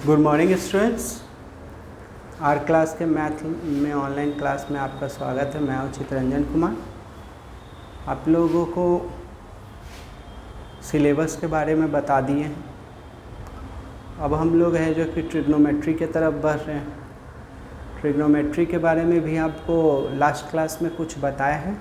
Good morning students. R class के math में online class में आपका स्वागत है। मैं हूं चितरंजन कुमार। आप लोगों को सिलेबस के बारे में बता दिए हैं। अब हम लोग हैं जो कि ट्रिग्नोमेट्री की तरफ बढ़ रहे हैं। ट्रिग्नोमेट्री के बारे में भी आपको लास्ट क्लास में कुछ बताया है।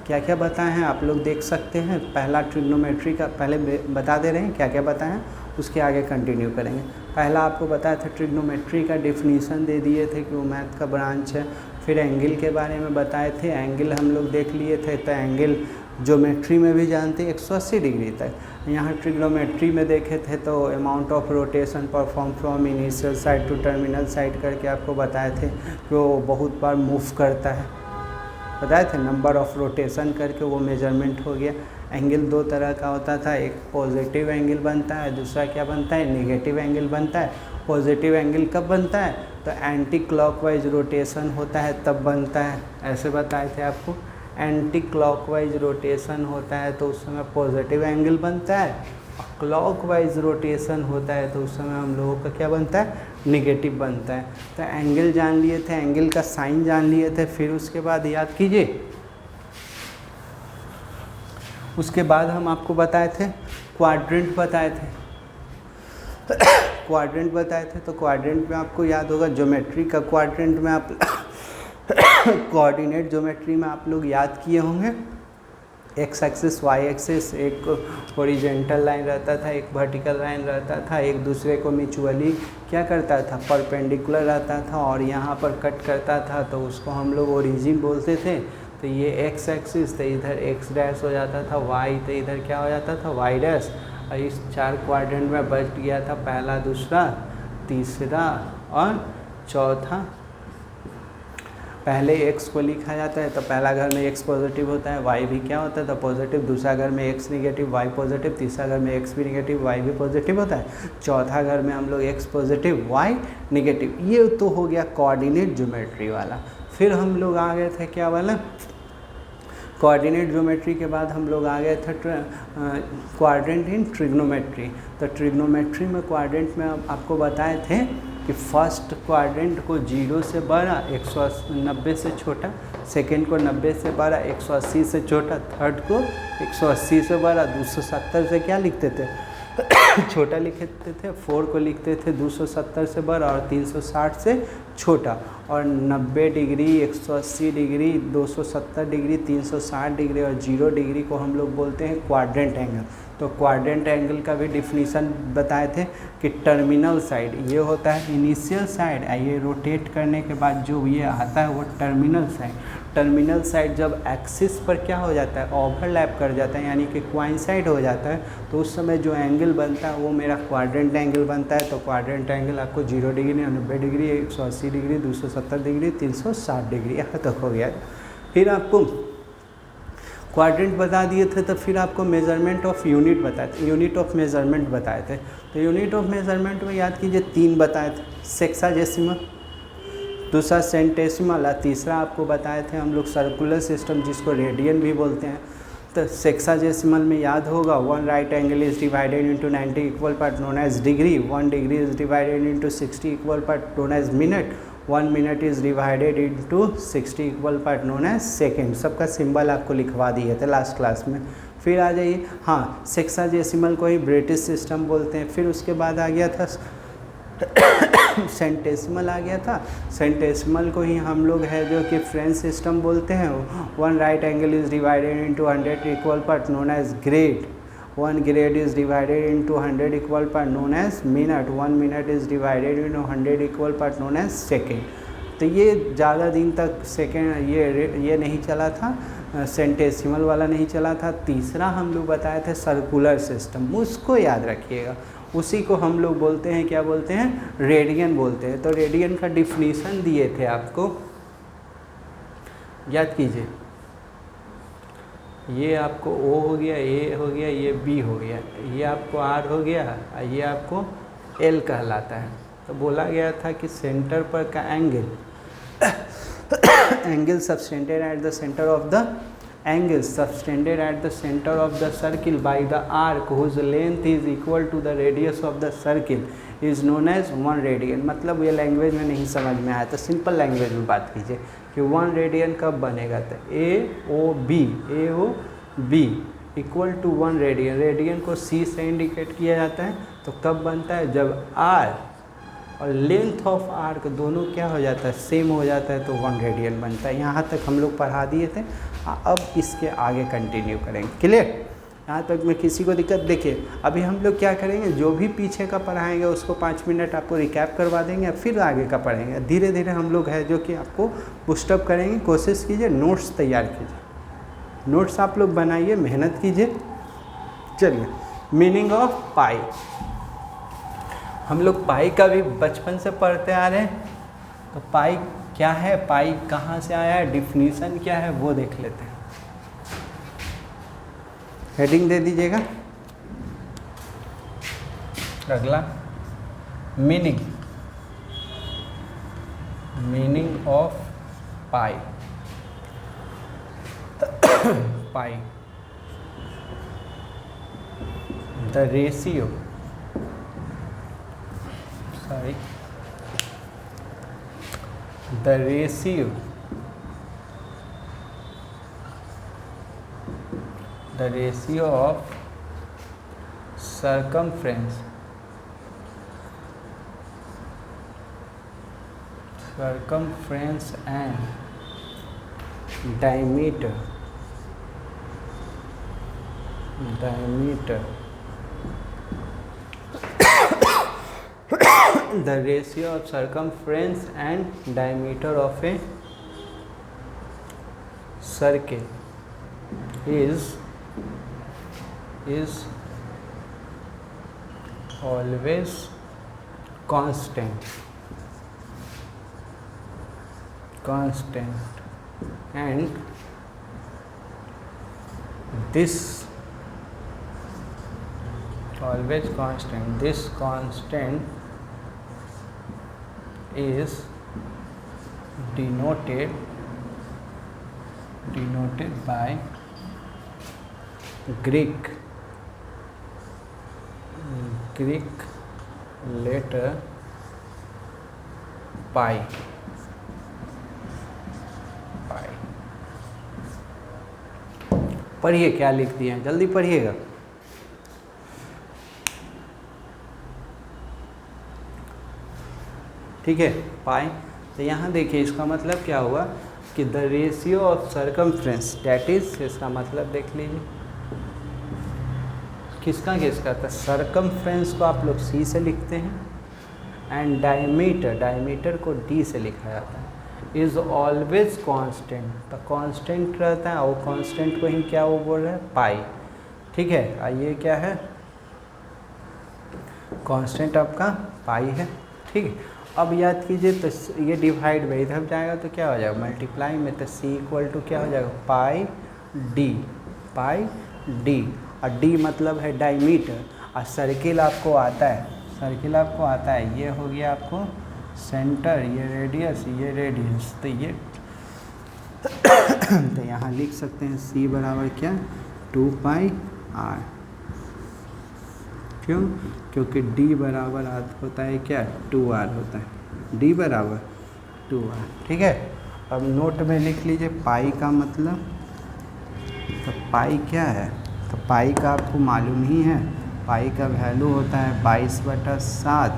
क्या क्या बताए हैं आप लोग देख सकते हैं। पहला ट्रिग्नोमेट्री का पहले बता दे रहे हैं क्या क्या बताए हैं, उसके आगे कंटिन्यू करेंगे। पहला आपको बताया था ट्रिग्नोमेट्री का डेफिनीशन दे दिए थे कि वो मैथ का ब्रांच है। फिर एंगल के बारे में बताए थे, एंगल हम लोग देख लिए थे। तो एंगल ज्योमेट्री में भी जानते हैं 180 डिग्री तक। यहाँ ट्रिग्नोमेट्री में देखे थे तो amount of rotation perform from initial side to terminal side करके आपको बताए थे कि वो बहुत बार मूव करता है। बताए थे नंबर ऑफ रोटेशन करके वो मेजरमेंट हो गया। एंगल दो तरह का होता था, एक पॉजिटिव एंगल बनता है, दूसरा क्या बनता है, नेगेटिव एंगल बनता है। पॉजिटिव एंगल कब बनता है तो एंटी क्लॉकवाइज रोटेशन होता है तब बनता है। ऐसे बताए थे आपको, एंटी क्लॉकवाइज रोटेशन होता है तो उस समय पॉजिटिव एंगल बनता है। क्लॉकवाइज रोटेशन होता है तो उस समय हम लोगों का क्या बनता है, नेगेटिव बनता है। तो एंगल जान लिए थे, एंगल का साइन जान लिए थे। फिर उसके बाद याद कीजिए, उसके बाद हम आपको बताए थे क्वाड्रेंट बताए थे। क्वाड्रेंट बताए थे तो क्वाड्रेंट में आपको याद होगा ज्योमेट्री का क्वाड्रेंट में आप कोऑर्डिनेट ज्योमेट्री में आप लोग याद किए होंगे। एक्स एक्सिस वाई एक्सिस, एक हॉरिजॉन्टल लाइन रहता था, एक वर्टिकल लाइन रहता था, एक दूसरे को म्यूचुअली क्या करता था, परपेंडिकुलर रहता था और यहाँ पर कट करता था तो उसको हम लोग ओरिजिन बोलते थे। तो ये एक्स एक्सिस तो इधर एक्स डैश हो जाता था, वाई तो इधर क्या हो जाता था, वाई डैश। और इस चार क्वाड्रेंट में बच गया था पहला, दूसरा, तीसरा और चौथा। पहले x को लिखा जाता है तो पहला घर में x पॉजिटिव होता है, y भी क्या होता है तो पॉजिटिव। दूसरा घर में x निगेटिव, y पॉजिटिव। तीसरा घर में x भी निगेटिव, y भी पॉजिटिव होता है। चौथा घर में हम लोग x पॉजिटिव, y निगेटिव। ये तो हो गया कोऑर्डिनेट ज्योमेट्री वाला। फिर हम लोग आ गए थे क्या वाला, कोऑर्डिनेट ज्योमेट्री के बाद हम लोग आ गए थे क्वाड्रेंट इन ट्रिग्नोमेट्री। तो ट्रिग्नोमेट्री में क्वाड्रेंट में आपको बताए थे कि फर्स्ट क्वाड्रेंट को 0 से बड़ा, 190 से छोटा, सेकेंड को 90 से बड़ा, 180 से छोटा, थर्ड को 180 से बड़ा, 270 से क्या लिखते थे छोटा लिखते थे, 4 को लिखते थे 270 से बड़ा और 360 से छोटा। और 90 डिग्री, 180 डिग्री, 270 डिग्री, 360 डिग्री और 0 डिग्री को हम लोग बोलते हैं क्वाड्रेंट एंगल। तो क्वाड्रेंट एंगल का भी डिफिनीशन बताए थे कि टर्मिनल साइड ये होता है इनिशियल साइड, ये रोटेट करने के बाद जो ये आता है वो टर्मिनल साइड। टर्मिनल साइड जब एक्सिस पर क्या हो जाता है, ओवरलैप कर जाता है, यानी कि कोइंसाइड हो जाता है, तो उस समय जो एंगल बनता है वो मेरा क्वाड्रेंट एंगल बनता है। तो क्वाड्रेंट एंगल आपको 0 degree, 90 degree, 180 degree, 270 degree, 360 degree, यहाँ तक हो गया। फिर आपको क्वाड्रेंट बता दिए थे तो फिर आपको मेजरमेंट ऑफ यूनिट बताए थे, यूनिट ऑफ मेजरमेंट बताए थे। तो यूनिट ऑफ मेजरमेंट में याद कीजिए 3 बताए थे, सेक्साडेसिमल, दूसरा सेंटेसिमल और तीसरा आपको बताए थे हम लोग सर्कुलर सिस्टम जिसको रेडियन भी बोलते हैं। तो सेक्साडेसिमल में याद होगा 1 right angle is divided into 90 equal part known as degree, 1 degree is divided into 60 equal part known as minute, 1 minute is divided into 60 equal part known as second. सबका symbol आपको लिखवा दिए थे लास्ट क्लास में। फिर आ जाइए, हाँ, sexagesimal को ही ब्रिटिश सिस्टम बोलते हैं। फिर उसके बाद आ गया था सेंटेसिमल आ गया था। सेंटेसिमल को ही हम लोग है जो कि फ्रेंच सिस्टम बोलते हैं। 1 right angle is divided into 100 equal part known as grade, 1 grade is divided into 100 equal part known as minute, 1 minute is divided into 100 equal part known as second। तो ये ज़्यादा दिन तक सेकेंड ये नहीं चला था, सेंटेसिमल वाला नहीं चला था। तीसरा हम लोग बताए थे सर्कुलर सिस्टम, उसको याद रखिएगा। उसी को हम लोग बोलते हैं, क्या बोलते हैं, रेडियन बोलते हैं। तो रेडियन का डिफिनीशन दिए थे आपको, याद कीजिए। ये आपको O हो गया, A हो गया, ये B हो गया, ये आपको R हो गया, ये आपको L कहलाता है। तो बोला गया था कि सेंटर पर का angle angle subtended at the center of the angle subtended at the center of the circle by the arc whose length is equal to the radius of the circle is known as 1 radian. मतलब ये language में नहीं समझ में आया तो simple language में बात कीजिए कि 1 रेडियन कब बनेगा, तो A O B equal to 1 radian. Radian को सी से इंडिकेट किया जाता है, तो कब बनता है, जब आर और लेंथ ऑफ आर्क दोनों क्या हो जाता है, सेम हो जाता है, तो 1 रेडियन बनता है। यहाँ तक हम लोग पढ़ा दिए थे, अब इसके आगे कंटिन्यू करेंगे। क्लियर? यहाँ तक में किसी को दिक्कत? देखिए अभी हम लोग क्या करेंगे, जो भी पीछे का पढ़ाएंगे उसको 5 मिनट आपको रिकैप करवा देंगे, फिर आगे का पढ़ेंगे। धीरे धीरे हम लोग है जो कि आपको पुस्टअप करेंगे। कोशिश कीजिए, नोट्स तैयार कीजिए, नोट्स आप लोग बनाइए, मेहनत कीजिए। चलिए, मीनिंग ऑफ पाई। हम लोग पाई का भी बचपन से पढ़ते आ रहे हैं, तो पाई क्या है, पाई कहाँ से आया है, डिफिनीशन क्या है, वो देख लेते हैं। हेडिंग दे दीजिएगा। अगला meaning, meaning of pi. Pi, the ratio, sorry, the ratio of circumference and diameter the ratio of circumference and diameter of a circle is always constant and this constant is denoted by Greek letter pi। पढ़िए क्या लिख दिए हैं, जल्दी पढ़िएगा। ठीक है, पाई। तो यहाँ देखिए इसका मतलब क्या हुआ कि the ratio of circumference, that is, इसका मतलब देख लीजिए किसका था, सर्कमफ्रेंस को आप लोग सी से लिखते हैं, एंड डायमीटर को डी से लिखा जाता है। इज़ ऑलवेज कांस्टेंट, तो कांस्टेंट रहता है, और कांस्टेंट को ही क्या वो बोल रहे हैं, पाई। ठीक है, ये क्या है, कांस्टेंट आपका पाई है। ठीक है, अब याद कीजिए, तो ये डिवाइड में इधर जाएगा तो क्या हो जाएगा, मल्टीप्लाई में, तो सी इक्वल टू क्या हो जाएगा, पाई डी, और डी मतलब है डायमीटर, और सर्किल आपको आता है, ये हो गया आपको सेंटर, ये रेडियस, तो ये तो यहाँ लिख सकते हैं C बराबर क्या, 2 r। क्यों, क्योंकि D बराबर होता है क्या, 2r होता है, D बराबर 2r। ठीक है, अब नोट में लिख लीजिए पाई का मतलब, तो पाई क्या है, तो पाई का आपको मालूम ही है, पाई का वैल्यू होता है 22/7,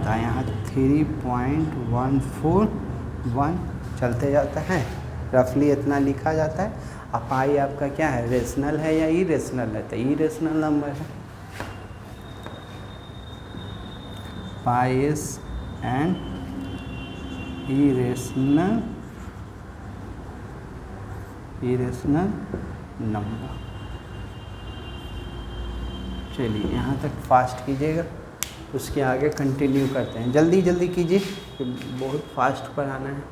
यहाँ 3.141 चलते जाता है, रफली इतना लिखा जाता है। अब पाई आपका क्या है, रेशनल है या इरेशनल है, तो इरेशनल नंबर है। Pi is an irrational number. चलिए यहाँ तक फास्ट कीजिएगा, उसके आगे कंटिन्यू करते हैं। जल्दी कीजिए, बहुत फास्ट पढ़ाना है।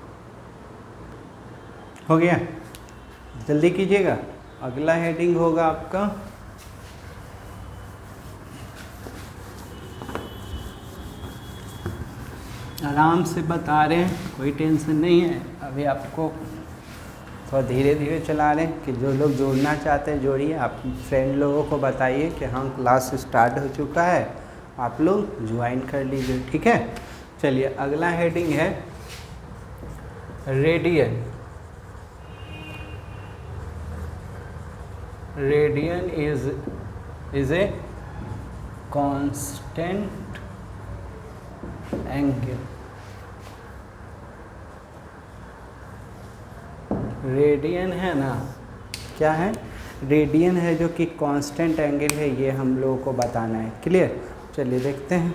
हो गया, जल्दी कीजिएगा। अगला हेडिंग होगा आपका आराम से बता रहे हैं, कोई टेंशन नहीं है। अभी आपको थोड़ा धीरे धीरे चला रहे हैं कि जो लोग जोड़ना चाहते हैं जोड़िए, आप फ्रेंड लोगों को बताइए कि हाँ क्लास स्टार्ट हो चुका है, आप लोग ज्वाइन कर लीजिए, ठीक है। चलिए अगला हेडिंग है radian. Radian is a constant angle. Radian है ना, क्या है, रेडियन है जो कि कांस्टेंट एंगल है, ये हम लोगों को बताना है। क्लियर, चलिए देखते हैं,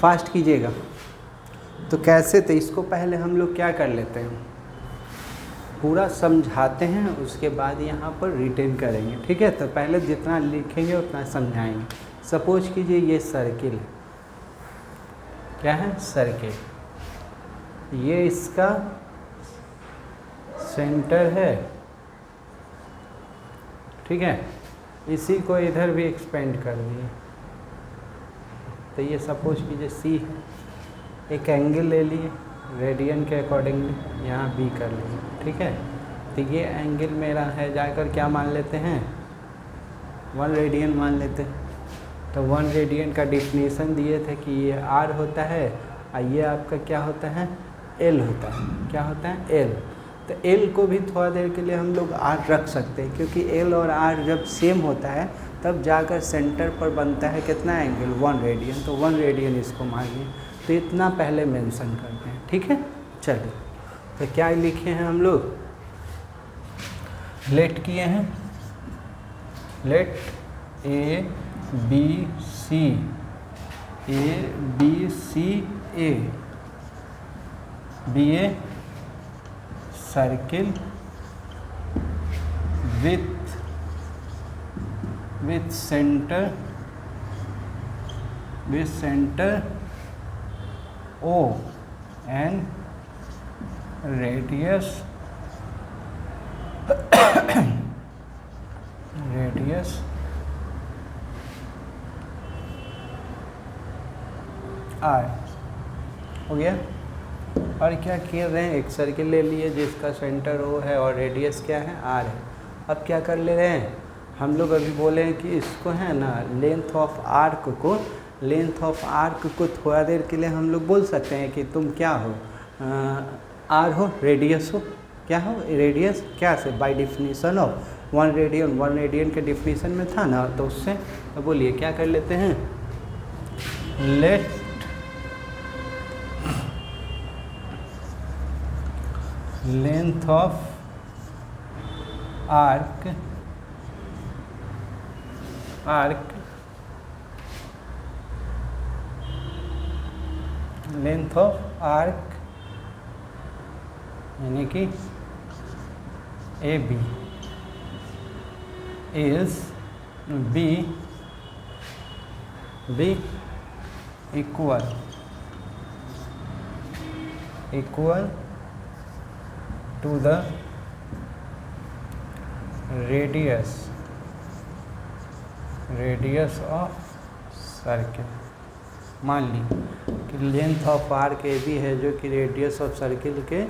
फास्ट कीजिएगा। तो कैसे, तो इसको पहले हम लोग क्या कर लेते हैं, पूरा समझाते हैं, उसके बाद यहाँ पर रिटेन करेंगे, ठीक है। तो पहले जितना लिखेंगे उतना समझाएंगे। सपोज कीजिए ये सर्किल है, क्या है, सर्किल, ये इसका सेंटर है, ठीक है। इसी को इधर भी एक्सपेंड कर दिए, तो ये सपोज कीजिए सी है। एक एंगल ले लिए रेडियन के अकॉर्डिंगली, यहाँ बी कर लिए, ठीक है। तो ये एंगल मेरा है, जाकर क्या मान लेते हैं, 1 रेडियन मान लेते हैं। तो 1 रेडियन का डिफिनीसन दिए थे कि ये आर होता है और ये आपका क्या होता है, एल होता है। क्या होता है, एल। तो एल को भी थोड़ा देर के लिए हम लोग आर रख सकते हैं, क्योंकि एल और आर जब सेम होता है तब जाकर सेंटर पर बनता है कितना एंगल, 1 रेडियन। तो 1 रेडियन इसको मान लिए, तो इतना पहले मेंशन करते हैं, ठीक है। चलिए, तो क्या लिखे हैं हम लोग, लेट किए हैं, let A B C, A B C A B a circle with center O and radius R हो गया। और क्या कर रहे हैं, एक सर्किल ले लिए जिसका सेंटर O है और रेडियस क्या है, R है। अब क्या कर ले रहे हैं हम लोग, अभी बोले हैं कि इसको है ना लेंथ ऑफ आर्क को थोड़ा देर के लिए हम लोग बोल सकते हैं कि तुम क्या हो, आर हो, रेडियस हो, क्या हो, रेडियस, क्या से, बाय डिफिनीशन ऑफ 1 रेडियन के डिफिनीशन में था ना, तो उससे तो बोलिए क्या कर लेते हैं, let length of arc length of arc यानी कि A B is B equal to the radius of circle. मान ली कि length of arc A B है जो कि रेडियस ऑफ सर्किल के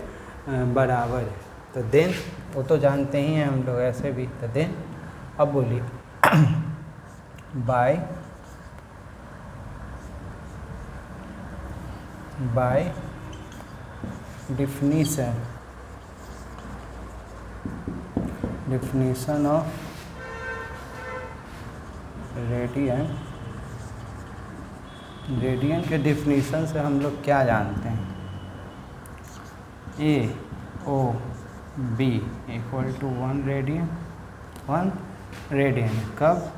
बराबर है। तो देन वो तो जानते ही हैं हम लोग ऐसे भी। तो देन अब बोलिए बाय definition of रेडियन के डिफिनीशन से हम लोग क्या जानते हैं, A O B equal to 1 radian. कब,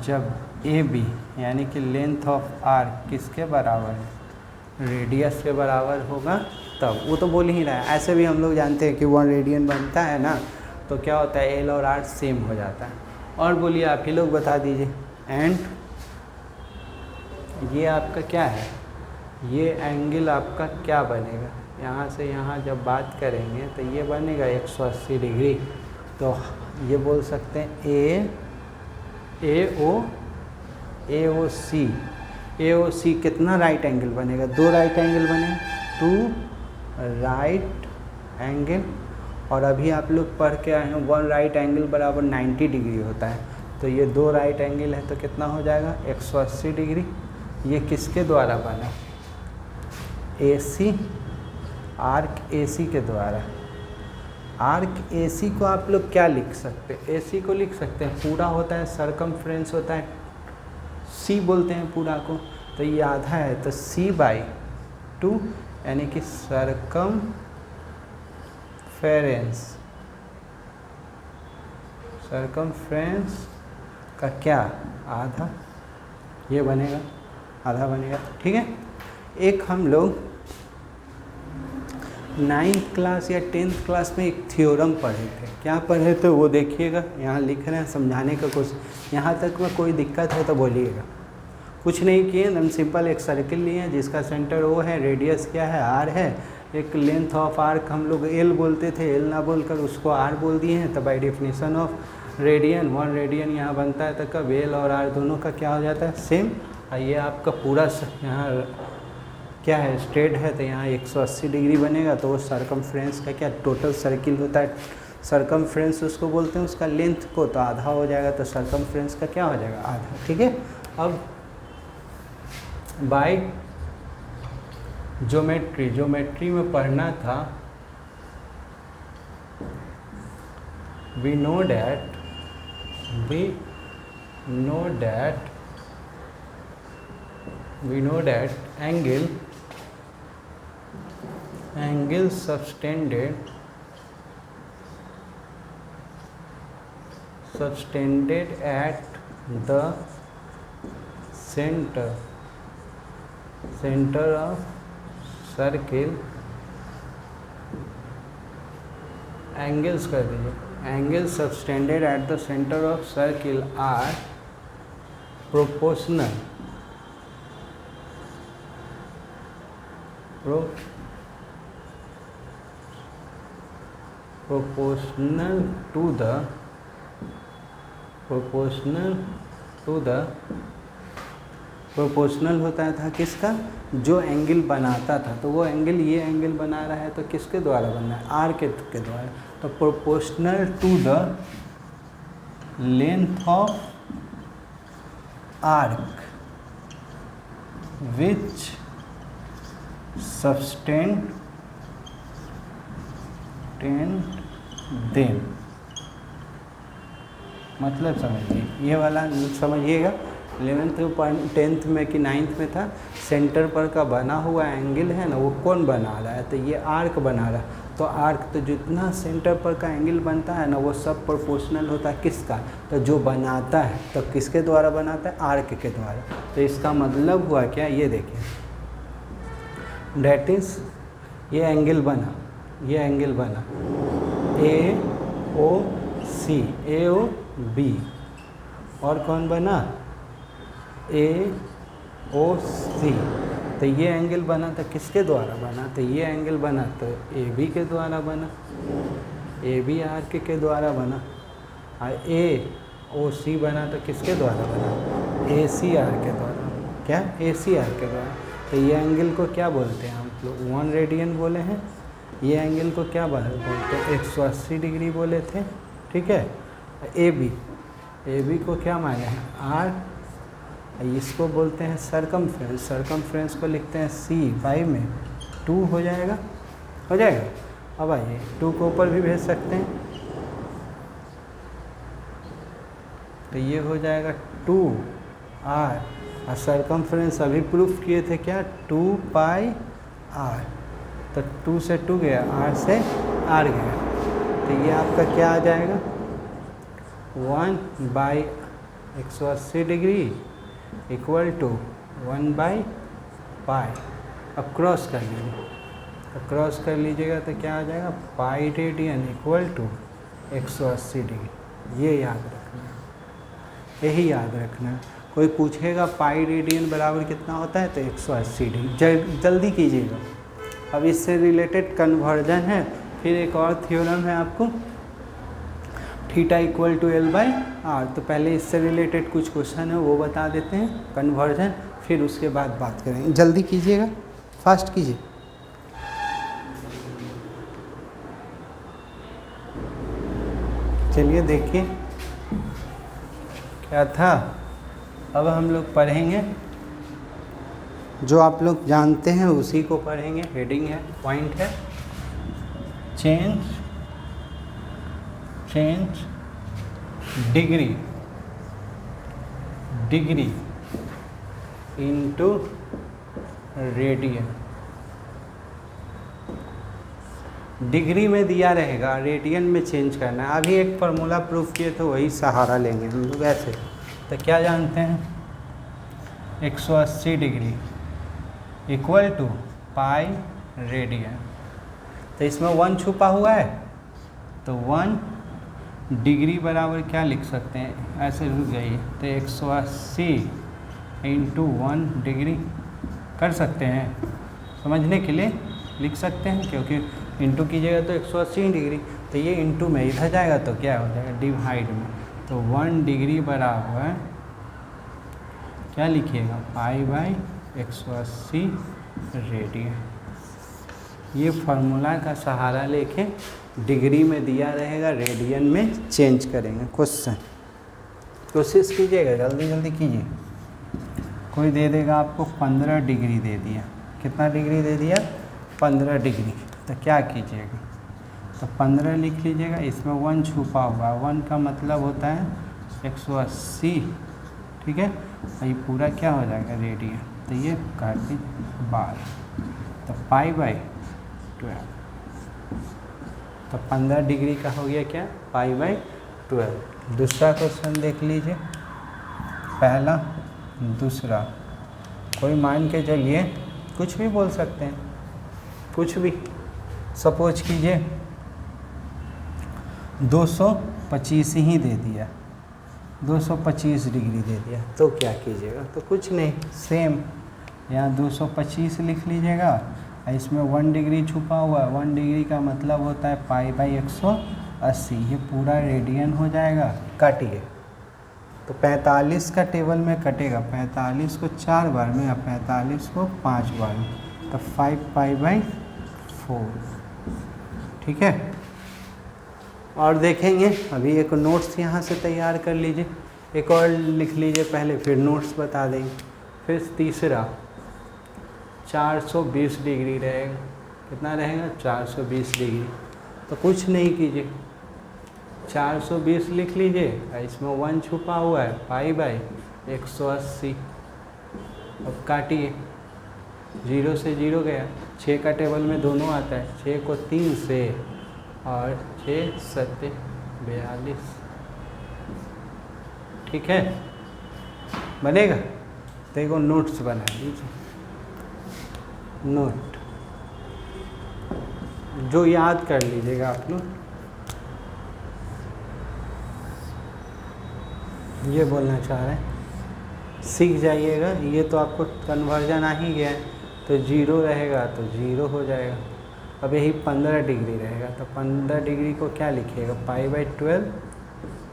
जब ए बी यानी कि लेंथ ऑफ आर किसके बराबर है, रेडियस के बराबर होगा तब। वो तो बोल ही रहा है, ऐसे भी हम लोग जानते हैं कि 1 रेडियन बनता है ना, तो क्या होता है, एल और आर सेम हो जाता है। और बोलिए आप ही लोग बता दीजिए। एंड ये आपका क्या है, ये एंगल आपका क्या बनेगा, यहाँ से यहाँ जब बात करेंगे तो ये बनेगा 180 डिग्री। तो ये बोल सकते हैं ए ओ सी कितना राइट एंगल बनेगा, 2 राइट एंगल बनेगा, 2 राइट एंगल और अभी आप लोग पढ़ के आए हैं 1 राइट एंगल बराबर 90 डिग्री होता है, तो ये 2 राइट एंगल है तो कितना हो जाएगा 180 डिग्री। ये किसके द्वारा बना, AC, आर्क AC के द्वारा। आर्क AC को आप लोग क्या लिख सकते हैं, AC को लिख सकते हैं पूरा होता है, सरकमफ्रेंस होता है, C बोलते हैं पूरा को, तो ये आधा है तो C/2 यानी कि सरकमफ्रेंस का क्या आधा, ये बनेगा, आधा बनेगा, ठीक है। एक हम लोग 9th क्लास या 10th क्लास में एक थ्योरम पढ़े थे, क्या पढ़े थे वो देखिएगा, यहाँ लिख रहे हैं समझाने का कोशिश, यहाँ तक में कोई दिक्कत है तो बोलिएगा। कुछ नहीं किए, एकदम सिंपल एक सर्किल लिए जिसका सेंटर O है, रेडियस क्या है R है, एक लेंथ ऑफ आर्क हम लोग L बोलते थे, L ना बोलकर उसको R बोल दिए हैं, तो by definition of radian 1 radian यहाँ बनता है, तो कब L और R दोनों का क्या हो जाता है सेम। ये आपका पूरा यहाँ क्या है स्ट्रेट है, तो यहाँ 180 डिग्री बनेगा, तो वो सरकमफ्रेंस का क्या टोटल सर्किल होता है, सरकमफ्रेंस उसको बोलते हैं, उसका लेंथ को तो आधा हो जाएगा, तो सरकमफ्रेंस का क्या हो जाएगा आधा, ठीक है। अब बाय ज्योमेट्री में पढ़ना था, we know that angle subtended at the center of circle, angles कर दीजिए, angles subtended at the center of circle are proportional proportional होता था किसका, जो एंगल बनाता था, तो वो एंगल ये एंगल बना रहा है तो किसके द्वारा बनना है, आर के द्वारा, तो proportional to the length of arc which subtend them. मतलब समझिए, ये वाला समझिएगा, 11th 10th में कि 9th में था, सेंटर पर का बना हुआ एंगल है ना, वो कौन बना रहा है, तो ये आर्क बना रहा है, तो आर्क तो जितना सेंटर पर का एंगल बनता है ना वो सब प्रोपोर्शनल होता है किसका, तो जो बनाता है, तो किसके द्वारा बनाता है, आर्क के द्वारा। तो इसका मतलब हुआ क्या, ये देखिए, डेट इज ये एंगल बना AOB, और कौन बना AOC, तो ये एंगल बना तो किसके द्वारा बना, तो ये एंगल बना तो AB के द्वारा बना, AB आर्क के द्वारा बना, और AOC बना तो किसके द्वारा बना, AC आर्क के द्वारा, क्या AC आर्क के द्वारा। तो ये एंगल को क्या बोलते हैं हम लोग, 1 रेडियन बोले हैं, ये एंगल को क्या बोलते हैं 180 डिग्री बोले थे, ठीक है। AB को क्या माने हैं R, इसको बोलते हैं सरकमफ्रेंस को लिखते हैं C/2 हो जाएगा। अब आइए 2 को ऊपर भी भेज सकते हैं, तो ये हो जाएगा 2R, और सरकमफ्रेंस अभी प्रूफ किए थे क्या 2πr, तो 2 से 2 गया, R से R गया, तो ये आपका क्या आ जाएगा 1/180 डिग्री इक्वल टू 1/π। अब क्रॉस कर लीजिएगा तो क्या आ जाएगा pi radian equal to 180 degree. ये याद रखना, यही याद रखना। कोई पूछेगा पाई रेडियन बराबर कितना होता है तो 180 डिग्री, जल्दी कीजिएगा। अब इससे रिलेटेड कन्वर्जन है, फिर एक और थ्योरम है आपको थीटा इक्वल टू L/R। तो पहले इससे रिलेटेड कुछ क्वेश्चन है वो बता देते हैं कन्वर्जन, फिर उसके बाद बात करेंगे। जल्दी कीजिएगा, फास्ट कीजिए। चलिए देखिए क्या था। अब हम लोग पढ़ेंगे जो आप लोग जानते हैं उसी को पढ़ेंगे। हेडिंग है, पॉइंट है, change degree into radian. Degree में दिया रहेगा, रेडियन में चेंज करना है। अभी एक फार्मूला प्रूफ किए तो वही सहारा लेंगे हम लोग। ऐसे तो क्या जानते हैं, 180 degree equal to pi radian. तो इसमें 1 छुपा हुआ है, तो 1 डिग्री बराबर क्या लिख सकते हैं, ऐसे रुक जाइए, तो 180 इंटू 1 डिग्री कर सकते हैं, समझने के लिए लिख सकते हैं, क्योंकि इंटू कीजिएगा तो 180 डिग्री, तो ये इंटू में इधर जाएगा तो क्या हो जाएगा, डिवाइड में। तो 1 डिग्री बराबर क्या लिखिएगा, पाई बाई 180 रेडियन। ये फार्मूला का सहारा लेके डिग्री में दिया रहेगा, रेडियन में चेंज करेंगे। क्वेश्चन कोशिश कीजिएगा, जल्दी जल्दी कीजिए। कोई दे देगा आपको 15 डिग्री दे दिया, कितना डिग्री दे दिया, 15 डिग्री, तो क्या कीजिएगा, तो 15 लिख लीजिएगा। इसमें 1 छुपा हुआ, 1 का मतलब होता है 180, ठीक है। और ये पूरा क्या हो जाएगा, रेडियन, तो ये काट दीजिए 12, तो पाई बाई 12, तो 15 डिग्री का हो गया क्या, पाई बाई 12। दूसरा क्वेश्चन देख लीजिए, पहला दूसरा, कोई मान के चलिए, कुछ भी बोल सकते हैं, कुछ भी। सपोज कीजिए 225 ही दे दिया, 225 डिग्री दे दिया, तो क्या कीजिएगा, तो कुछ नहीं, सेम यहाँ 225 लिख लीजिएगा। इसमें 1 डिग्री छुपा हुआ है, 1 डिग्री का मतलब होता है पाई बाई 180, ये पूरा रेडियन हो जाएगा। काटिए, तो 45 का टेबल में कटेगा, 45 को 4 बार में या 45 को 5 बार में, तो 5 पाई बाई 4, ठीक है। और देखेंगे, अभी एक नोट्स यहाँ से तैयार कर लीजिए, एक और लिख लीजिए पहले, फिर नोट्स बता देंगे। फिर तीसरा 420 डिग्री रहेगा, कितना रहेगा, 420 डिग्री, तो कुछ नहीं कीजिए, 420 लिख लीजिए, इसमें 1 छुपा हुआ है, पाई बाई 180। अब काटिए, 0 से 0 गया, 6 का टेबल में दोनों आता है, 6 को 3 से और 6 7 42, ठीक है, बनेगा। देखो नोट्स बना लीजिए, नोट जो याद कर लीजिएगा आप लोग, ये बोलना चाह रहे हैं, सीख जाइएगा। ये तो आपको कन्वर्जन आ ही गया है, तो 0 रहेगा तो 0 हो जाएगा। अब यही 15 डिग्री रहेगा, तो 15 डिग्री को क्या लिखिएगा, पाई बाई 12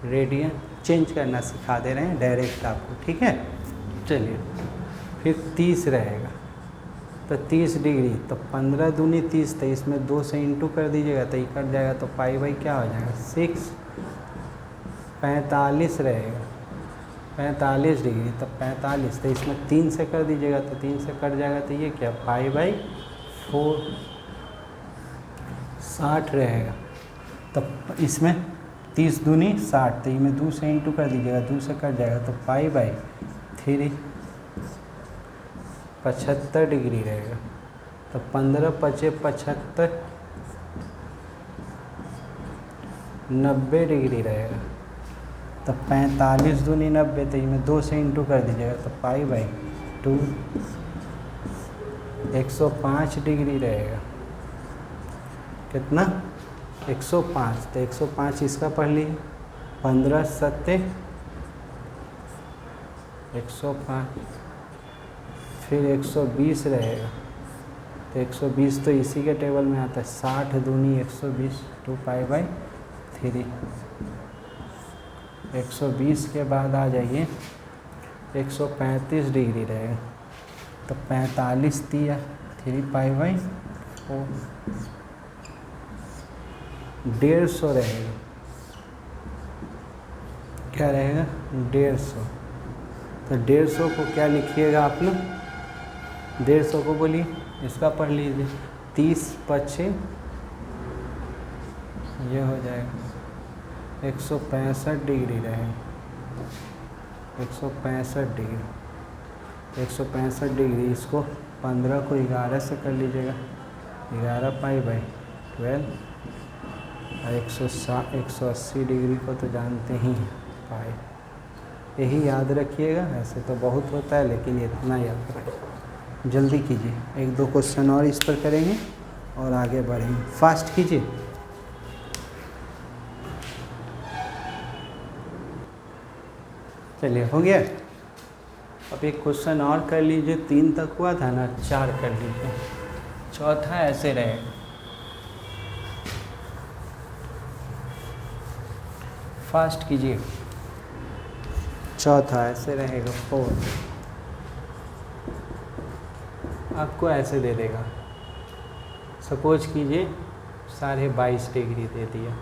रेडियन। चेंज करना सिखा दे रहे हैं डायरेक्ट आपको, ठीक है। चलिए, फिर 30 रहेगा, तो 30 डिग्री, तो 15 दूनी 30, तो इसमें 2 से इंटू कर दीजिएगा, तो ये कट जाएगा, तो पाई बाई क्या हो जाएगा 6। 45 रहेगा, 45 डिग्री, तो 45, तो इसमें 3 से कर दीजिएगा, तो 3 से कट जाएगा, तो ये क्या, पाई बाई 4। 60 रहेगा, तो इसमें 30 दूनी 60, तो इसमें 2 से इंटू कर दीजिएगा, 2 से कट जाएगा, तो पाई बाई 3। 75 डिग्री रहेगा, तो 15 पचे 75, 90 डिग्री रहेगा, तो 45 दूनी 90, तो इसमें 2 से इंटू कर दीजिएगा, तो पाई बाई 2। 105 डिग्री रहेगा, कितना, 105, तो 105 इसका पढ़ लीजिए, 15 7 105, फिर 120 रहेगा, तो 120 तो इसी के टेबल में आता है, 60 दूनी 120, 2 पाई बाई 3। 120 के बाद आ जाइए, 135 डिग्री रहेगा, तो 45 दिया, 3 पाई बाई 4। 150 रहेगा, क्या रहेगा 150। तो 150 को क्या लिखिएगा आप लोग, 150 को बोलिए, इसका पढ़ लीजिए 30 × 5 ये हो जाएगा 165 डिग्री रहेगा, 165 डिग्री, 165 डिग्री। इसको 15 को 11 से कर लीजिएगा, 11 π/12 और 180 डिग्री को तो जानते ही हैं पाई। यही याद रखिएगा, ऐसे तो बहुत होता है लेकिन इतना याद रखिए। जल्दी कीजिए, 1-2 क्वेश्चन और इस पर करेंगे और आगे बढ़ेंगे। फास्ट कीजिए। चलिए हो गया। अब एक क्वेश्चन और कर लीजिए, 3 तक हुआ था ना, 4 कर लीजिए। चौथा ऐसे रहेगा, फास्ट कीजिए। चौथा ऐसे रहेगा 4, आपको ऐसे दे देगा। सपोज कीजिए 22.5 डिग्री दे दिया,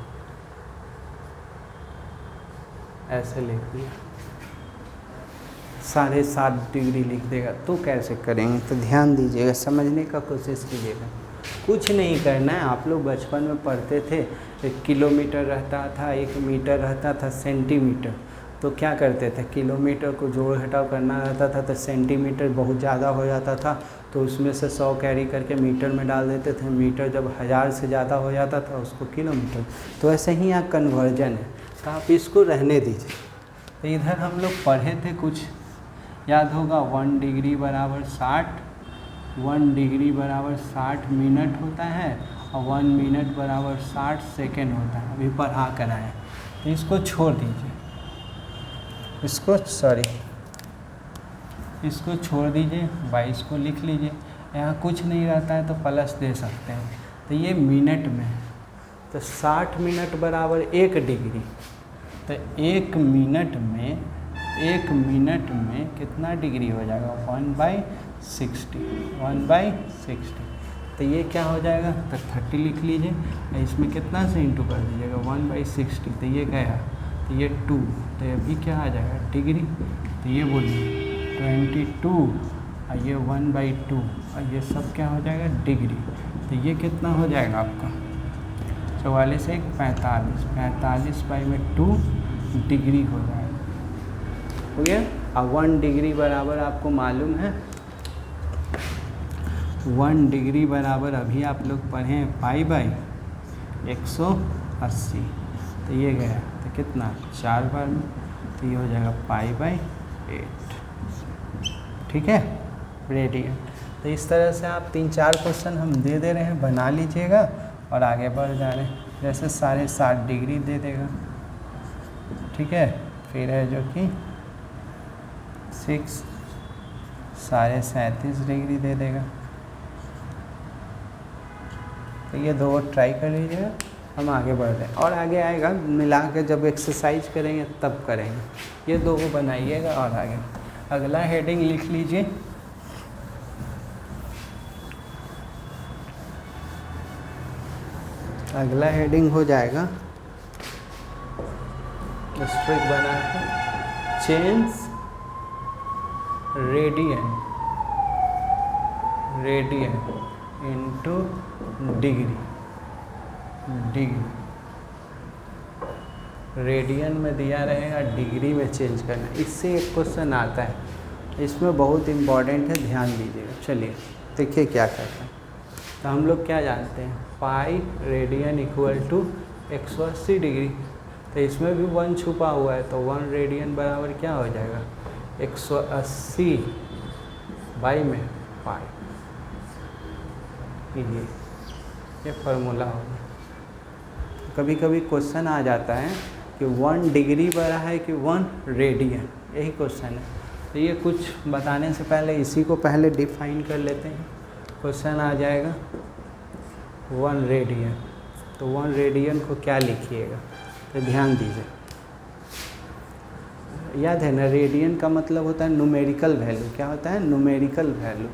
ऐसे लिख दिया, 7.5 डिग्री लिख देगा। तो कैसे करेंगे, तो ध्यान दीजिएगा, समझने का कोशिश कीजिएगा। कुछ नहीं करना है, आप लोग बचपन में पढ़ते थे 1 किलोमीटर रहता था, 1 मीटर रहता था, सेंटीमीटर। तो क्या करते थे, किलोमीटर को जोड़ घटाव करना रहता था तो सेंटीमीटर बहुत ज़्यादा हो जाता था, तो उसमें से 100 कैरी करके मीटर में डाल देते थे। मीटर जब 1000 से ज़्यादा हो जाता था उसको किलोमीटर। तो ऐसे ही यहाँ कन्वर्जन है, तो आप इसको रहने दीजिए। तो इधर हम लोग पढ़े थे, कुछ याद होगा, 1 डिग्री बराबर 60, 1 डिग्री बराबर 60 मिनट होता है और 1 मिनट बराबर 60 सेकेंड होता है। अभी पढ़ा कर आए, तो इसको छोड़ दीजिए, इसको छोड़ दीजिए, 22 को लिख लीजिए। यहाँ कुछ नहीं रहता है तो प्लस दे सकते हैं। तो ये मिनट में है, तो 60 मिनट बराबर 1 डिग्री। तो 1 मिनट में कितना डिग्री हो जाएगा, 1/60, 1/60। तो ये क्या हो जाएगा, तो 30 लिख लीजिए। इसमें कितना से इंटू कर दीजिएगा, 1/60। तो ये गया, तो ये 2, तो अभी क्या आ जाएगा डिग्री। तो ये बोलिए 22 और ये 1/2 और ये सब क्या हो जाएगा डिग्री। तो ये कितना हो जाएगा आपका 44 से 45, 45/2 डिग्री हो जाएगा। हो गया। अब 1 डिग्री बराबर आपको मालूम है, 1 डिग्री बराबर अभी आप लोग पढ़े हैं π/180। तो ये गया, तो कितना 4 बार में, तो ये हो जाएगा π/8। ठीक है, रेडियन। तो इस तरह से आप 3-4 क्वेश्चन हम दे रहे हैं, बना लीजिएगा और आगे बढ़ जा रहे हैं। जैसे 60 डिग्री दे देगा, ठीक है। फिर है जो कि 37.5 डिग्री दे देगा। तो ये 2 ट्राई कर लीजिएगा, हम आगे बढ़ रहे हैं। और आगे आएगा, मिला के जब एक्सरसाइज करेंगे तब करेंगे। ये 2 को बनाइएगा और आगे। अगला हेडिंग लिख लीजिए, अगला हेडिंग हो जाएगा, स्ट्रिक बना के change radian into degree. Radian में दिया रहेगा, डिग्री में चेंज करना। इससे एक क्वेश्चन आता है, इसमें बहुत इम्पॉर्टेंट है, ध्यान दीजिएगा। चलिए देखिए क्या कहता है। तो हम लोग क्या जानते हैं, pi radian equal to 180 degree. तो इसमें भी 1 छुपा हुआ है, तो 1 रेडियन बराबर क्या हो जाएगा 180 बाई में पाई। ये फार्मूला होगा। कभी कभी क्वेश्चन आ जाता है कि 1 डिग्री बड़ा है कि 1 रेडियन, यही क्वेश्चन है। तो ये कुछ बताने से पहले इसी को पहले डिफाइन कर लेते हैं। क्वेश्चन आ जाएगा 1 रेडियन, तो 1 रेडियन को क्या लिखिएगा, तो ध्यान दीजिए। याद है ना, रेडियन का मतलब होता है न्यूमेरिकल वैल्यू। क्या होता है, न्यूमेरिकल वैल्यू।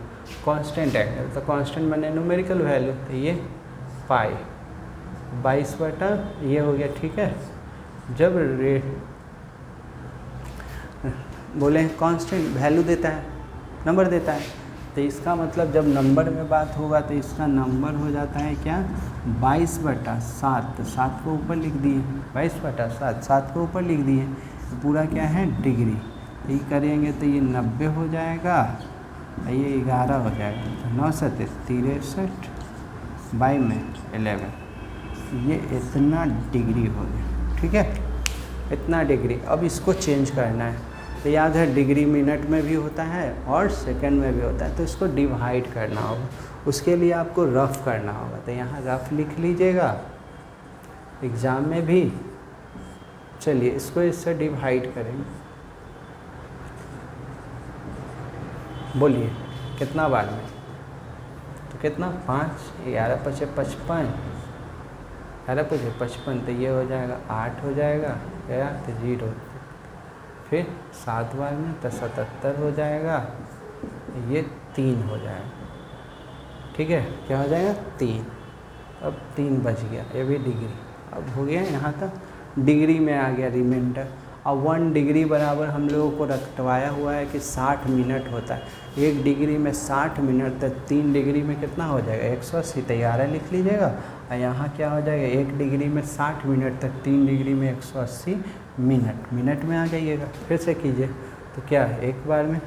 कांस्टेंट एंगल, तो कांस्टेंट माने न्यूमेरिकल वैल्यू। तो ये पाई 22 बटा ये हो गया, ठीक है। जब बोले कांस्टेंट वैल्यू देता है, नंबर देता है। तो इसका मतलब जब नंबर में बात होगा तो इसका नंबर हो जाता है क्या 22/7। तो 7 को ऊपर लिख दिए, 22/7, 7 को ऊपर लिख दिए, तो पूरा क्या है डिग्री। तो ये करेंगे तो ये 90 हो जाएगा, ये 11 हो जाएगा। तो 9 7 63 बाई में 11, ये इतना डिग्री हो गया। ठीक है, इतना डिग्री। अब इसको चेंज करना है, तो याद है डिग्री मिनट में भी होता है और सेकंड में भी होता है, तो इसको डिवाइड करना होगा। उसके लिए आपको रफ करना होगा, तो यहाँ रफ लिख लीजिएगा एग्ज़ाम में भी। चलिए इसको इससे डिवाइड करेंगे, बोलिए कितना बार में, तो कितना 5, 11 5 55, 11 5 55, तो ये हो जाएगा 8 हो जाएगा, क्या तो 0, फिर 7 बार में तो 77 हो जाएगा, ये 3 हो जाएगा। ठीक है, क्या हो जाएगा 3। अब 3 बच गया, ये भी डिग्री। अब हो गया यहाँ तक डिग्री में आ गया रिमाइंडर। अब 1 डिग्री बराबर हम लोगों को रटवाया हुआ है कि 60 मिनट होता है। 1 डिग्री में 60 मिनट, तो 3 डिग्री में कितना हो जाएगा 180, तैयार है लिख लीजिएगा। और यहाँ क्या हो जाएगा 1 डिग्री में 60 मिनट, तक 3 डिग्री में 180 मिनट। मिनट में आ जाइएगा, फिर से कीजिए। तो क्या है एक बार में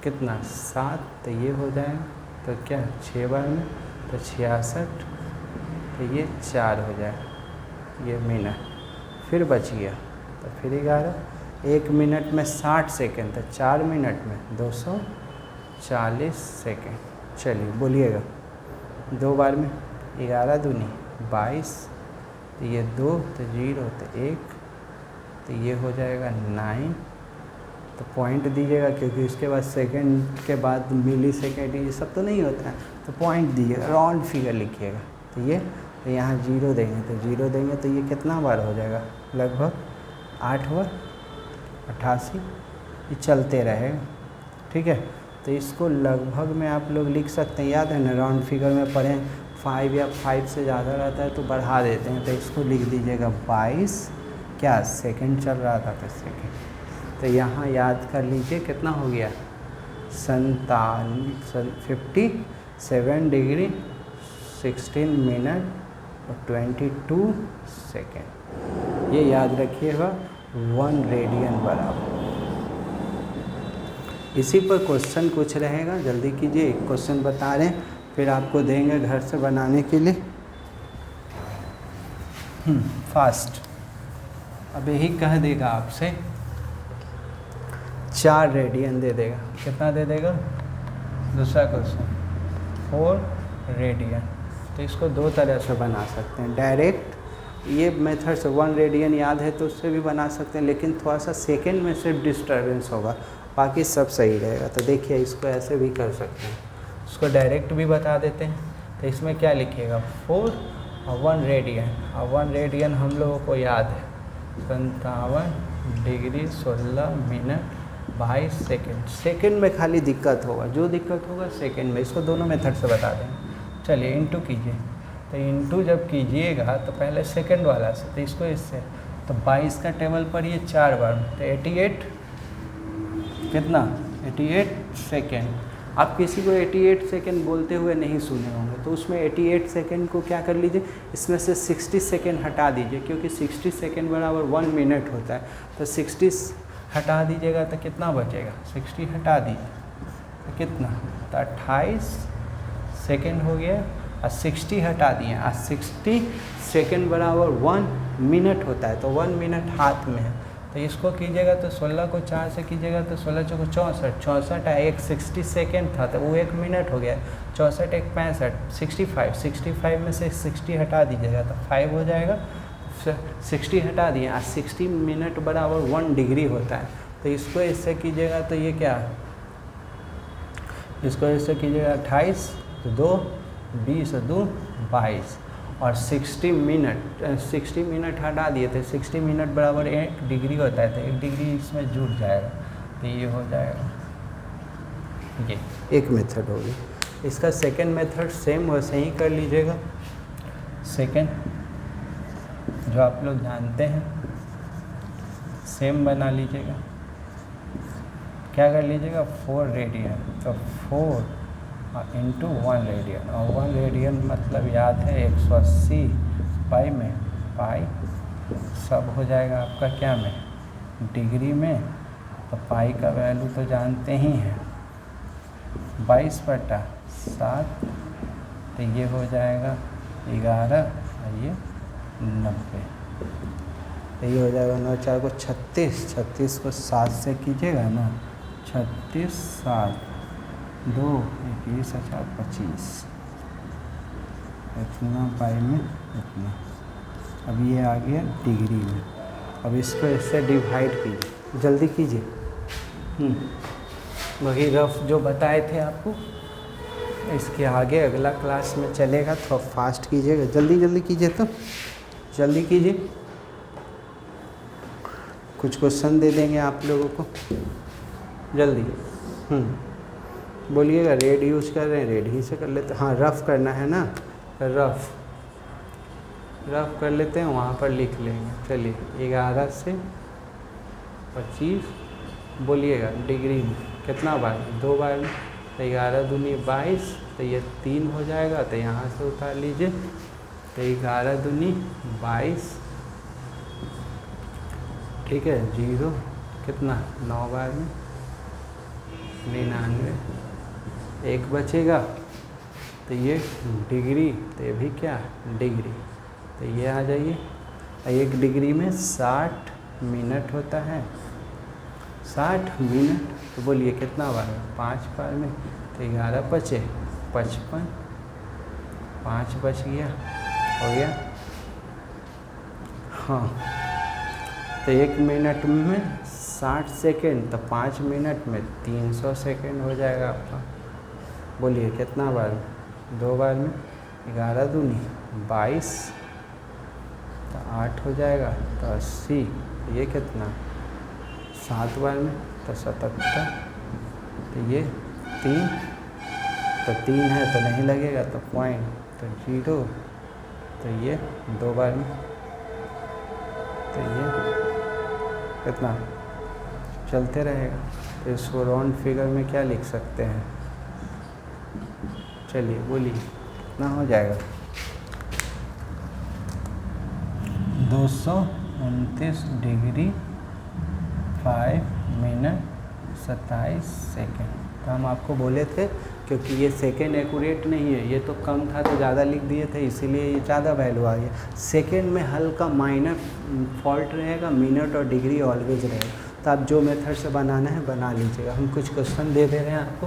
कितना 7, तो ये हो जाएगा, तो क्या 6 बार में तो 66, तो ये 4 हो जाएगा, ये मिनट। फिर बच गया तो फिर 11, 1 मिनट में 60 सेकेंड, तो 4 मिनट में 240 सेकेंड। चलिए बोलिएगा 2 बार में 11 दूनी 22, तो ये 2, तो 0, तो 1, तो ये हो जाएगा 9। तो पॉइंट दीजिएगा, क्योंकि इसके बाद सेकंड के बाद मिली सेकेंड ये सब तो नहीं होता है, तो पॉइंट दीजिएगा, राउंड फिगर लिखिएगा। तो ये तो यहाँ 0 देंगे, तो 0 देंगे तो ये कितना बार हो जाएगा, लगभग 8 बार, 88, ये चलते रहेगा। ठीक है, तो इसको लगभग में आप लोग लिख सकते हैं, याद है ना राउंड फिगर में पढ़ें, 5 या 5 से ज़्यादा रहता है तो बढ़ा देते हैं। तो इसको लिख दीजिएगा 22 क्या सेकंड चल रहा था, तो सेकंड। तो यहाँ याद कर लीजिए कितना हो गया 57 डिग्री 16 मिनट और 22 सेकेंड। ये याद रखिएगा 1 रेडियन बराबर। इसी पर क्वेश्चन कुछ रहेगा, जल्दी कीजिए। एक क्वेश्चन बता रहे हैं, फिर आपको देंगे घर से बनाने के लिए। फास्ट। अब यही कह देगा आपसे 4 रेडियन दे देगा। कितना दे देगा? दूसरा क्वेश्चन 4 रेडियन। तो इसको 2 तरह से बना सकते हैं, डायरेक्ट ये मेथड से 1 रेडियन याद है तो उससे भी बना सकते हैं, लेकिन थोड़ा सा सेकेंड में सिर्फ डिस्टर्बेंस होगा, बाकी सब सही रहेगा। तो देखिए इसको ऐसे भी कर सकते हैं, उसको डायरेक्ट भी बता देते हैं। तो इसमें क्या लिखिएगा 4 और 1 रेडियन। और 1 रेडियन हम लोगों को याद है 57 डिग्री 16 मिनट 22 सेकेंड। सेकेंड में खाली दिक्कत होगा, जो दिक्कत होगा सेकेंड में। इसको दोनों मेथड से बता देंगे। चलिए इंटू कीजिए। तो इंटू जब कीजिएगा तो पहले सेकेंड वाला से, तो इसको इससे, तो 22 का टेबल पर ये 4 बार, तो 88 कितना 88 सेकेंड। आप किसी को 88 सेकेंड बोलते हुए नहीं सुने होंगे, तो उसमें 88 सेकेंड को क्या कर लीजिए, इसमें से 60 सेकेंड हटा दीजिए, क्योंकि 60 सेकेंड बराबर 1 मिनट होता है। तो 60 हटा दीजिएगा तो कितना बचेगा, 60 हटा दीजिए तो कितना, तो 28 सेकेंड हो गया। और 60 हटा दिए, और 60 सेकेंड बराबर 1 मिनट होता है। तो 1 मिनट हाथ में है, तो इसको कीजिएगा तो 16 को 4 से कीजिएगा तो 16 चौको 64, 64 है, एक 60 सेकेंड था तो वो 1 मिनट हो गया। 64 एक 65, 65 में से 60 हटा दीजिएगा तो 5 हो जाएगा। 60 हटा दिए, और 60 मिनट बराबर 1 डिग्री होता है। तो इसको इससे कीजिएगा तो ये क्या, इसको इससे कीजिएगा 28 तो 2 20 2 22, और 60 मिनट हटा दिए थे। 60 मिनट बराबर 1 डिग्री होता है, तो 1 डिग्री इसमें जुड़ जाएगा, तो ये हो जाएगा। ये एक मेथड होगी। इसका सेकंड मेथड सेम वैसे ही कर लीजिएगा। सेकंड जो आप लोग जानते हैं सेम बना लीजिएगा, क्या कर लीजिएगा 4 रेडियन, तो 4 इंटू 1 रेडियन, और 1 रेडियन मतलब याद है 180 पाई में, पाई सब हो जाएगा आपका क्या में, डिग्री में। तो पाई का वैल्यू तो जानते ही हैं 22/7, तो ये हो जाएगा 11 और ये 90, तो ये हो जाएगा 9 4 को 36, 36 को 7 से कीजिएगा ना, 36 7 2 21 4 25, इतना पाई में इतना। अब ये आ गया डिग्री में। अब इसको इससे डिवाइड कीजिए, जल्दी कीजिए। वही रफ जो बताए थे आपको, इसके आगे अगला क्लास में चलेगा तो फास्ट कीजिएगा, जल्दी जल्दी कीजिए, तो जल्दी कीजिए। कुछ क्वेश्चन दे देंगे आप लोगों को, जल्दी बोलिएगा। रेड यूज कर रहे हैं, रेड ही से कर लेते हैं। हाँ रफ़ करना है ना, रफ़ कर लेते हैं, वहाँ पर लिख लेंगे। चलिए 11 से 25 बोलिएगा डिग्री में कितना बार, 2 बार में, तो 11 दूनी 22, तो ये 3 हो जाएगा, तो यहाँ से उतार लीजिए, तो 11 दूनी 22, ठीक है, 0 कितना 9 बार में 99, 1 बचेगा, तो ये डिग्री, तो ये भी क्या डिग्री, तो ये आ जाइए। 1 डिग्री में 60 मिनट होता है, 60 मिनट, तो बोलिए कितना बार में, 5 बार में, तो 11 बचे 55, 5 बच गया, हो गया। हाँ तो 1 मिनट में 60 सेकेंड, तो 5 मिनट में 300 सेकेंड हो जाएगा आपका। बोलिए कितना बार में, 2 बार में, 11 दूनी 22, तो 8 हो जाएगा, तो 80, ये कितना 7 बार में, तो 77, तो ये 3, तो 3 है तो नहीं लगेगा, तो पॉइंट, तो 0, तो ये 2 बार में, तो ये कितना चलते रहेगा। तो इसको राउंड फिगर में क्या लिख सकते हैं, चलिए बोलिए कितना हो जाएगा, 229 डिग्री 5 मिनट 27 सेकेंड। तो हम आपको बोले थे, क्योंकि ये सेकेंड एक्यूरेट नहीं है, ये तो कम था तो ज़्यादा लिख दिए थे, इसीलिए ये ज़्यादा वैल्यू आ गया। सेकेंड में हल्का माइनर फॉल्ट रहेगा, मिनट और डिग्री ऑलवेज रहेगा। तो आप जो मेथड से बनाना है बना लीजिएगा, हम कुछ क्वेश्चन दे रहे हैं आपको,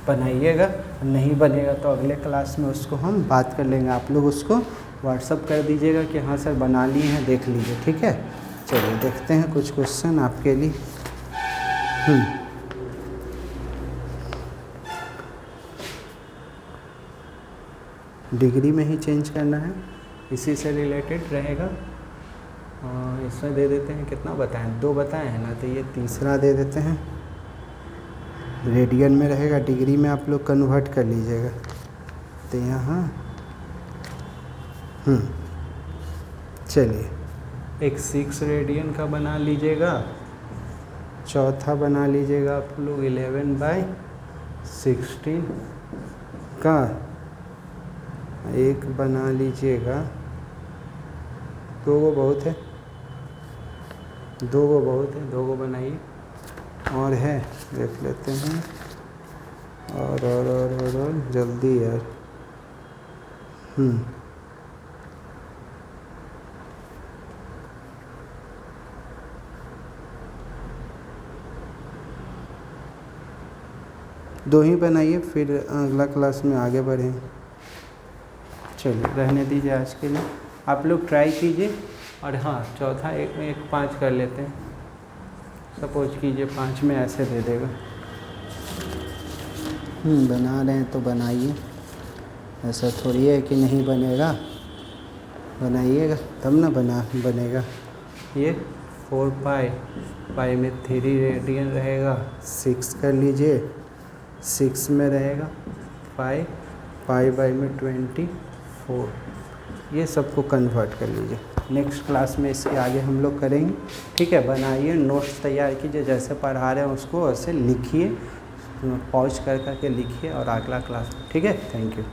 बनाइएगा। नहीं बनेगा तो अगले क्लास में उसको हम बात कर लेंगे, आप लोग उसको व्हाट्सअप कर दीजिएगा कि हाँ सर बना लिए हैं, देख लीजिए, ठीक है। चलिए देखते हैं कुछ क्वेश्चन आपके लिए। डिग्री में ही चेंज करना है, इसी से रिलेटेड रहेगा। इसमें दे देते हैं, कितना बताएं, 2 बताए हैं ना, तो ये तीसरा दे देते हैं। रेडियन में रहेगा, डिग्री में आप लोग कन्वर्ट कर लीजिएगा। तो यहाँ चलिए एक 6 रेडियन का बना लीजिएगा, चौथा बना लीजिएगा आप लोग 11/16 का, एक बना लीजिएगा, 2 गो बहुत है, 2 गो बहुत है, 2 गो बनाइए। और है देख लेते हैं, और जल्दी यार। दो ही बनाइए, फिर अगला क्लास में आगे बढ़ें। चलिए रहने दीजिए आज के लिए, आप लोग ट्राई कीजिए। और हाँ चौथा एक में 5 कर लेते हैं, सपोज कीजिए 5 में ऐसे दे देगा। बना रहे हैं तो बनाइए, ऐसा थोड़ी है कि नहीं बनेगा, बनाइएगा तब ना बनेगा। ये 4 पाई में 3 रेडियन रहेगा, 6 कर लीजिए, 6 में रहेगा पाई में 24, ये सबको कन्वर्ट कर लीजिए। नेक्स्ट क्लास में इसके आगे हम लोग करेंगे। ठीक है, बनाइए, नोट्स तैयार कीजिए, जैसे पढ़ा रहे हैं उसको वैसे लिखिए, पॉज कर करके लिखिए और अगला क्लास। ठीक है, थैंक यू।